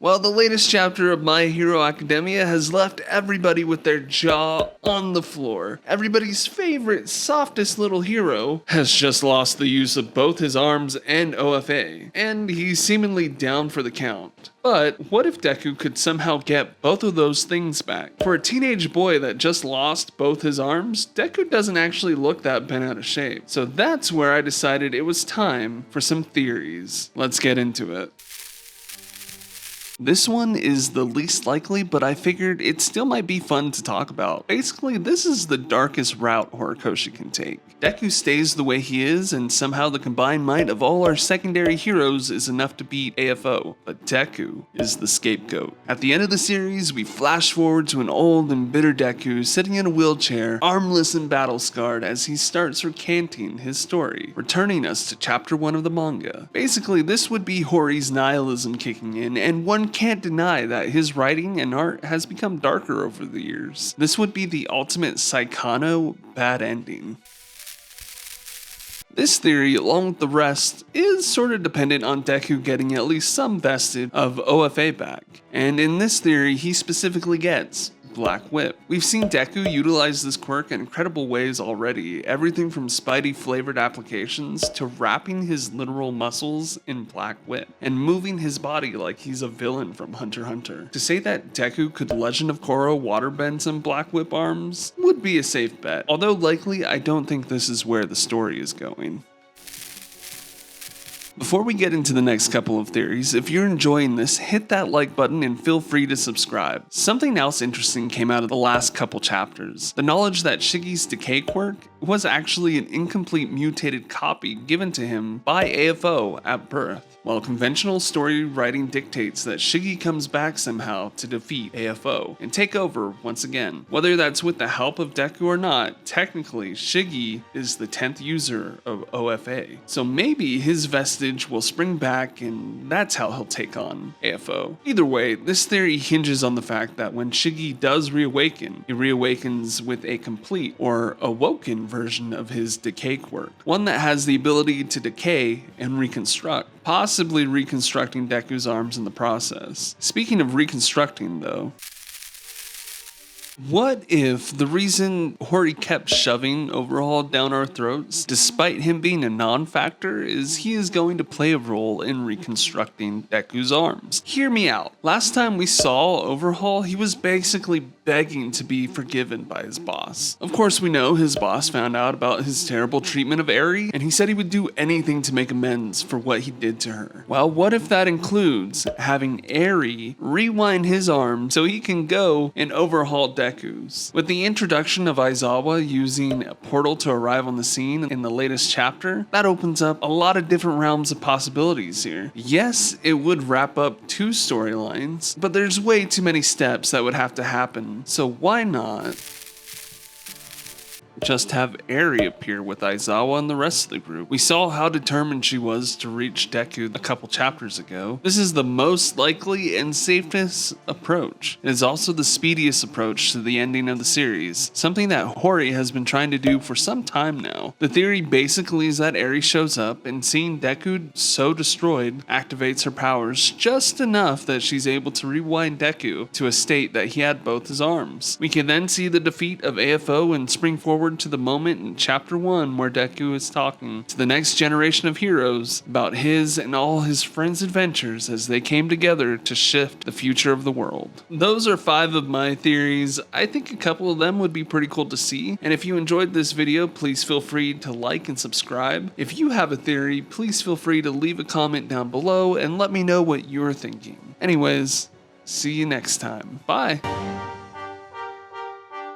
Well, the latest chapter of My Hero Academia has left everybody with their jaw on the floor. Everybody's favorite, softest little hero has just lost the use of both his arms and OFA, and he's seemingly down for the count. But what if Deku could somehow get both of those things back? For a teenage boy that just lost both his arms, Deku doesn't actually look that bent out of shape. So that's where I decided it was time for some theories. Let's get into it. This one is the least likely, but I figured it still might be fun to talk about. Basically, this is the darkest route Horikoshi can take. Deku stays the way he is, and somehow the combined might of all our secondary heroes is enough to beat AFO, but Deku is the scapegoat. At the end of the series, we flash forward to an old and bitter Deku sitting in a wheelchair, armless and battle-scarred as he starts recanting his story, returning us to chapter 1 of the manga. Basically, this would be Hori's nihilism kicking in, and one can't deny that his writing and art has become darker over the years. This would be the ultimate Saikano bad ending. This theory, along with the rest, is sort of dependent on Deku getting at least some vestige of OFA back, and in this theory he specifically gets Black Whip. We've seen Deku utilize this quirk in incredible ways already, everything from Spidey flavored applications to wrapping his literal muscles in Black Whip and moving his body like he's a villain from Hunter x Hunter. To say that Deku could Legend of Korra waterbend some Black Whip arms would be a safe bet, although likely I don't think this is where the story is going. Before we get into the next couple of theories, if you're enjoying this, hit that like button and feel free to subscribe. Something else interesting came out of the last couple chapters. The knowledge that Shiggy's decay quirk was actually an incomplete mutated copy given to him by AFO at birth. While conventional story writing dictates that Shiggy comes back somehow to defeat AFO and take over once again. Whether that's with the help of Deku or not, technically Shiggy is the 10th user of OFA. So maybe his vestige will spring back and that's how he'll take on AFO. Either way, this theory hinges on the fact that when Shiggy does reawaken, he reawakens with a complete or awoken version of his decay quirk. One that has the ability to decay and reconstruct, possibly reconstructing Deku's arms in the process. Speaking of reconstructing though, what if the reason Hori kept shoving Overhaul down our throats, despite him being a non-factor, is he is going to play a role in reconstructing Deku's arms? Hear me out. Last time we saw Overhaul, he was basically begging to be forgiven by his boss. Of course, we know his boss found out about his terrible treatment of Eri, and he said he would do anything to make amends for what he did to her. Well, what if that includes having Eri rewind his arm so he can go and overhaul Deku's? With the introduction of Aizawa using a portal to arrive on the scene in the latest chapter, that opens up a lot of different realms of possibilities here. Yes, it would wrap up 2 storylines, but there's way too many steps that would have to happen. So why not just have Eri appear with Aizawa and the rest of the group? We saw how determined she was to reach Deku a couple chapters ago. This is the most likely and safest approach. It is also the speediest approach to the ending of the series, something that Hori has been trying to do for some time now. The theory basically is that Eri shows up and seeing Deku so destroyed activates her powers just enough that she's able to rewind Deku to a state that he had both his arms. We can then see the defeat of AFO and spring forward to the moment in chapter 1 where Deku is talking to the next generation of heroes about his and all his friends' adventures as they came together to shift the future of the world. Those are 5 of my theories. I think a couple of them would be pretty cool to see, and if you enjoyed this video, please feel free to like and subscribe. If you have a theory, please feel free to leave a comment down below and let me know what you're thinking. Anyways, see you next time. Bye!